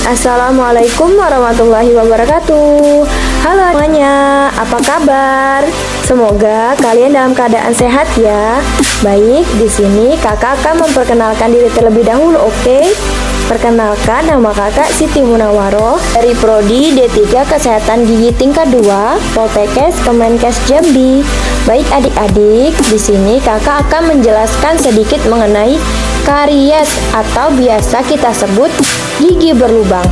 Assalamualaikum warahmatullahi wabarakatuh. Halo semuanya, apa kabar? Semoga kalian dalam keadaan sehat ya. Baik, di sini kakak akan memperkenalkan diri terlebih dahulu, oke? Perkenalkan, nama kakak Siti Munawaroh dari Prodi D3 Kesehatan Gigi tingkat 2, Poltekkes Kemenkes Jambi. Baik adik-adik, di sini kakak akan menjelaskan sedikit mengenai karies atau biasa kita sebut gigi berlubang.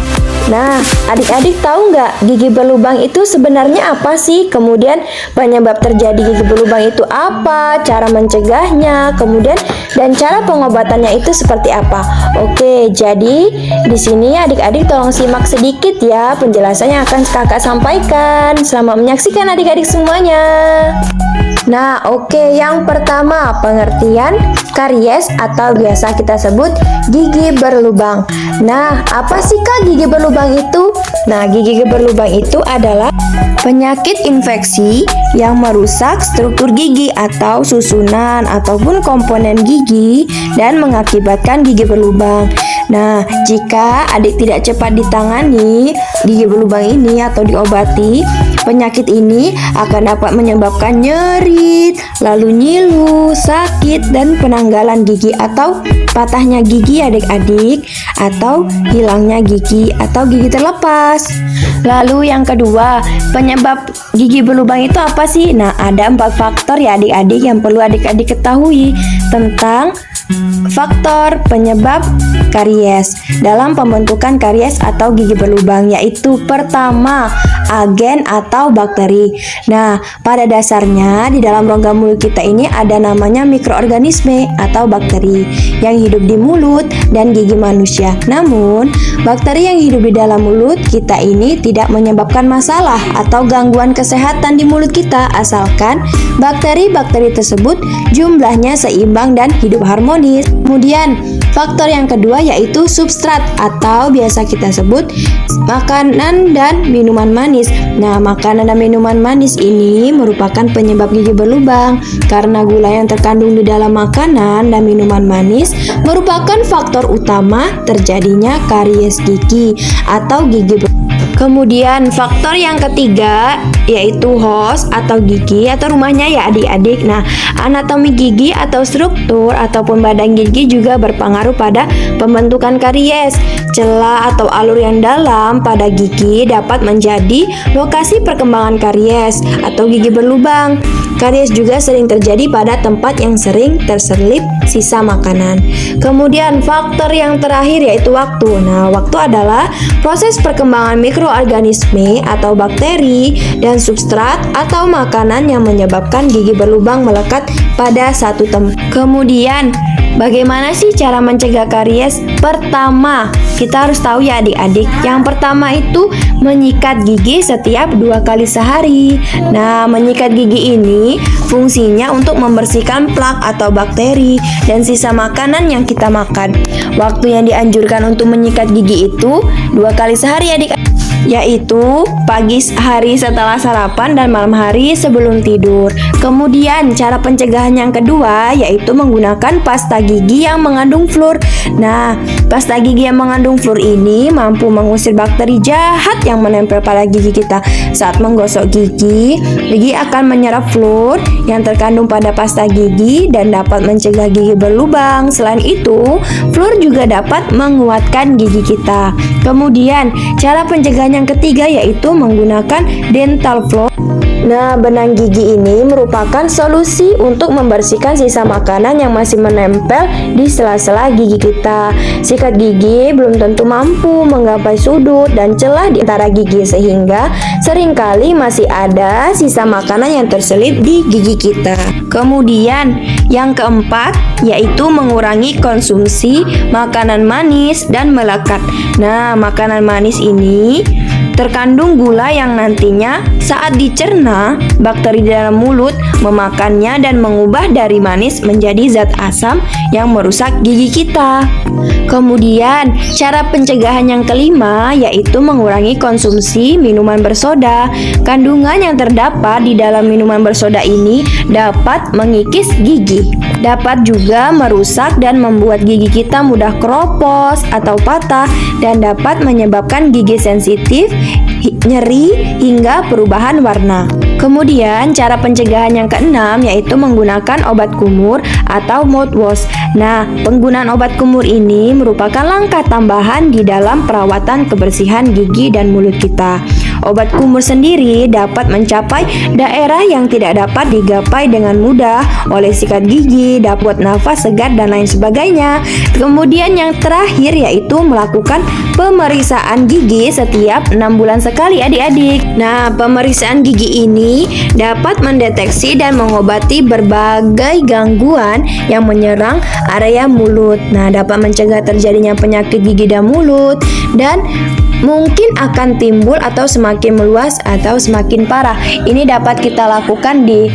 Nah, adik-adik tahu nggak gigi berlubang itu sebenarnya apa sih? Kemudian penyebab terjadi gigi berlubang itu apa? Cara mencegahnya, kemudian dan cara pengobatannya itu seperti apa? Oke, jadi di sini adik-adik tolong simak sedikit ya penjelasannya akan kakak sampaikan. Selamat menyaksikan adik-adik semuanya. Nah, oke, yang pertama pengertian karies atau biasa kita sebut gigi berlubang. Nah, apa sih Kak gigi berlubang itu? Nah, gigi berlubang itu adalah penyakit infeksi yang merusak struktur gigi atau susunan ataupun komponen gigi dan mengakibatkan gigi berlubang. Nah, jika adik tidak cepat ditangani gigi berlubang ini atau diobati, penyakit ini akan dapat menyebabkan nyeri, lalu nyilu, sakit, dan penanggalan gigi atau patahnya gigi adik-adik, atau hilangnya gigi atau gigi terlepas. Lalu yang kedua, penyebab gigi berlubang itu apa sih? Nah, ada 4 faktor ya adik-adik yang perlu adik-adik ketahui tentang faktor penyebab karies dalam pembentukan karies atau gigi berlubang, yaitu pertama, agen atau bakteri. Nah, pada dasarnya di dalam rongga mulut kita ini ada namanya mikroorganisme atau bakteri yang hidup di mulut dan gigi manusia. Namun, bakteri yang hidup di dalam mulut kita ini tidak menyebabkan masalah atau gangguan kesehatan di mulut kita asalkan bakteri-bakteri tersebut jumlahnya seimbang dan hidup harmonis. Kemudian, faktor yang kedua yaitu substrat atau biasa kita sebut makanan dan minuman manis. Nah, makanan dan minuman manis ini merupakan penyebab gigi berlubang karena gula yang terkandung di dalam makanan dan minuman manis merupakan faktor utama terjadinya karies gigi atau gigi berlubang. Kemudian faktor yang ketiga yaitu host atau gigi atau rumahnya ya adik-adik. Nah, anatomi gigi atau struktur ataupun badan gigi juga berpengaruh pada pembentukan karies. Celah atau alur yang dalam pada gigi dapat menjadi lokasi perkembangan karies atau gigi berlubang. Karies juga sering terjadi pada tempat yang sering terselip sisa makanan. Kemudian faktor yang terakhir yaitu waktu. Nah, waktu adalah proses perkembangan mikroorganisme atau bakteri dan substrat atau makanan yang menyebabkan gigi berlubang melekat pada satu tempat. Kemudian, bagaimana sih cara mencegah karies? Pertama, kita harus tahu ya adik-adik. Yang pertama itu menyikat gigi setiap 2 kali sehari. Nah, menyikat gigi ini fungsinya untuk membersihkan plak atau bakteri dan sisa makanan yang kita makan. Waktu yang dianjurkan untuk menyikat gigi itu 2 kali sehari adik-adik, yaitu pagi hari setelah sarapan dan malam hari sebelum tidur. Kemudian cara pencegahan yang kedua yaitu menggunakan pasta gigi yang mengandung fluor. Nah, pasta gigi yang mengandung fluor ini mampu mengusir bakteri jahat yang menempel pada gigi kita. Saat menggosok gigi, gigi akan menyerap fluor yang terkandung pada pasta gigi dan dapat mencegah gigi berlubang. Selain itu, fluor juga dapat menguatkan gigi kita. Kemudian, cara pencegahan yang ketiga yaitu menggunakan dental floss. Nah, benang gigi ini merupakan solusi untuk membersihkan sisa makanan yang masih menempel di sela-sela gigi kita. Sikat gigi belum tentu mampu menggapai sudut dan celah di antara gigi sehingga seringkali masih ada sisa makanan yang terselip di gigi kita. Kemudian, yang keempat yaitu mengurangi konsumsi makanan manis dan melekat. Nah, makanan manis ini terkandung gula yang nantinya saat dicerna, bakteri di dalam mulut memakannya dan mengubah dari manis menjadi zat asam yang merusak gigi kita. Kemudian, cara pencegahan yang kelima yaitu mengurangi konsumsi minuman bersoda. Kandungan yang terdapat di dalam minuman bersoda ini dapat mengikis gigi, dapat juga merusak dan membuat gigi kita mudah keropos atau patah, dan dapat menyebabkan gigi sensitif, nyeri, hingga perubahan warna. Kemudian, cara pencegahan yang keenam yaitu menggunakan obat kumur atau mouthwash. Nah, penggunaan obat kumur ini merupakan langkah tambahan di dalam perawatan kebersihan gigi dan mulut kita. Obat kumur sendiri dapat mencapai daerah yang tidak dapat digapai dengan mudah oleh sikat gigi, dapat nafas segar, dan lain sebagainya. Kemudian yang terakhir yaitu melakukan pemeriksaan gigi setiap 6 bulan sekali adik-adik. Nah, pemeriksaan gigi ini dapat mendeteksi dan mengobati berbagai gangguan yang menyerang area mulut. Nah, dapat mencegah terjadinya penyakit gigi dan mulut, dan mungkin akan timbul atau semakin meluas atau semakin parah. Ini dapat kita lakukan di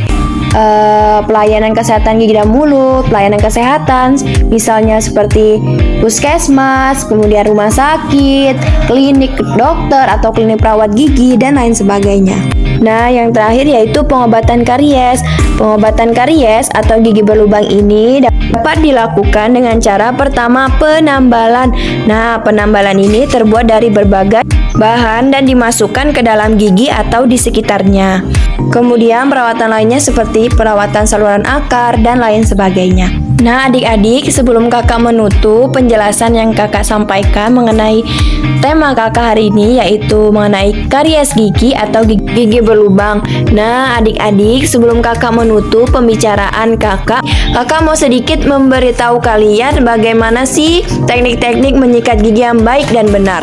pelayanan kesehatan gigi dan mulut, pelayanan kesehatan misalnya seperti puskesmas, kemudian rumah sakit, klinik dokter atau klinik perawat gigi, dan lain sebagainya. Nah, yang terakhir yaitu pengobatan karies. Pengobatan karies atau gigi berlubang ini dapat dilakukan dengan cara pertama, penambalan. Nah, penambalan ini terbuat dari berbagai bahan dan dimasukkan ke dalam gigi atau di sekitarnya. Kemudian perawatan lainnya seperti perawatan saluran akar dan lain sebagainya. Nah, adik-adik, sebelum kakak menutup penjelasan yang kakak sampaikan mengenai tema kakak hari ini, yaitu mengenai karies gigi atau gigi berlubang. Nah, adik-adik, sebelum kakak menutup pembicaraan kakak mau sedikit memberitahu kalian bagaimana sih teknik-teknik menyikat gigi yang baik dan benar.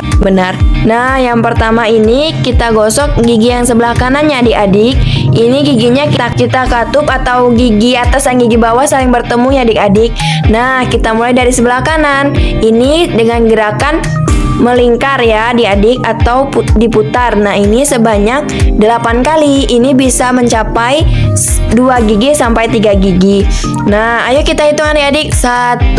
Nah, yang pertama ini kita gosok gigi yang sebelah kanannya adik-adik. Ini giginya kita katup atau gigi atas dan gigi bawah saling bertemu ya adik-adik. Nah, kita mulai dari sebelah kanan. Ini dengan gerakan melingkar ya adik-adik atau diputar. Nah, ini sebanyak 8 kali. Ini bisa mencapai 2 gigi sampai 3 gigi. Nah, ayo kita hitung adik-adik. 1,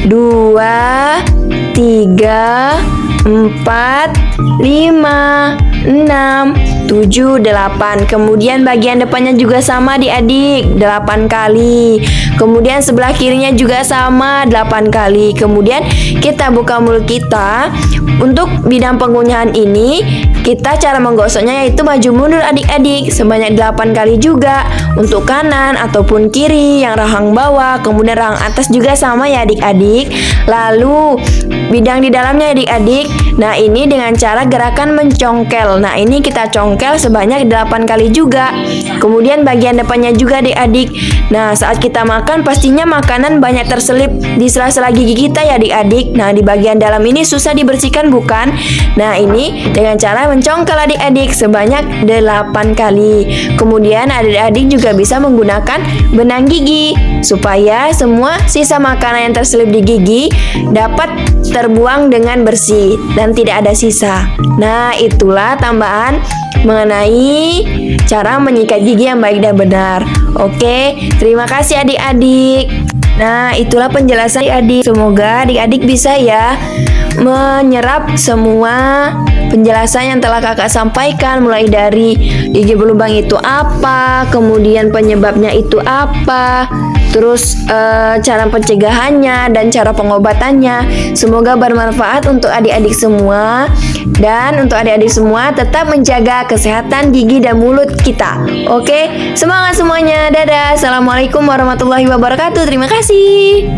2, 3, 4, 5, 6, 7, 8. Kemudian bagian depannya juga sama adik-adik, 8 kali. Kemudian sebelah kirinya juga sama, 8 kali. Kemudian kita buka mulut kita. Untuk bidang penggunaan ini, kita cara menggosoknya yaitu maju mundur adik-adik sebanyak 8 kali juga. Untuk kanan ataupun kiri, yang rahang bawah, kemudian rahang atas juga sama ya adik-adik. Lalu bidang di dalamnya adik-adik. Nah, ini dengan cara gerakan mencongkel. Nah, ini kita congkel sebanyak 8 kali juga. Kemudian bagian depannya juga adik-adik. Nah, saat kita makan pastinya makanan banyak terselip di sela-sela gigi kita ya adik-adik. Nah, di bagian dalam ini susah dibersihkan bukan? Nah, ini dengan cara mencongkel adik-adik sebanyak 8 kali. Kemudian adik-adik juga bisa menggunakan benang gigi supaya semua sisa makanan yang terselip di gigi dapat terbuang dengan bersih dan tidak ada sisa. Nah, itulah tambahan mengenai cara menyikat gigi yang baik dan benar. Oke, terima kasih adik-adik. Nah, itulah penjelasan adik-adik. Semoga adik-adik bisa ya menyerap semua penjelasan yang telah kakak sampaikan, mulai dari gigi berlubang itu apa, kemudian penyebabnya itu apa, terus cara pencegahannya dan cara pengobatannya. Semoga bermanfaat untuk adik-adik semua, dan untuk adik-adik semua tetap menjaga kesehatan gigi dan mulut kita. Oke, semangat semuanya. Dadah. Assalamualaikum warahmatullahi wabarakatuh. Terima kasih.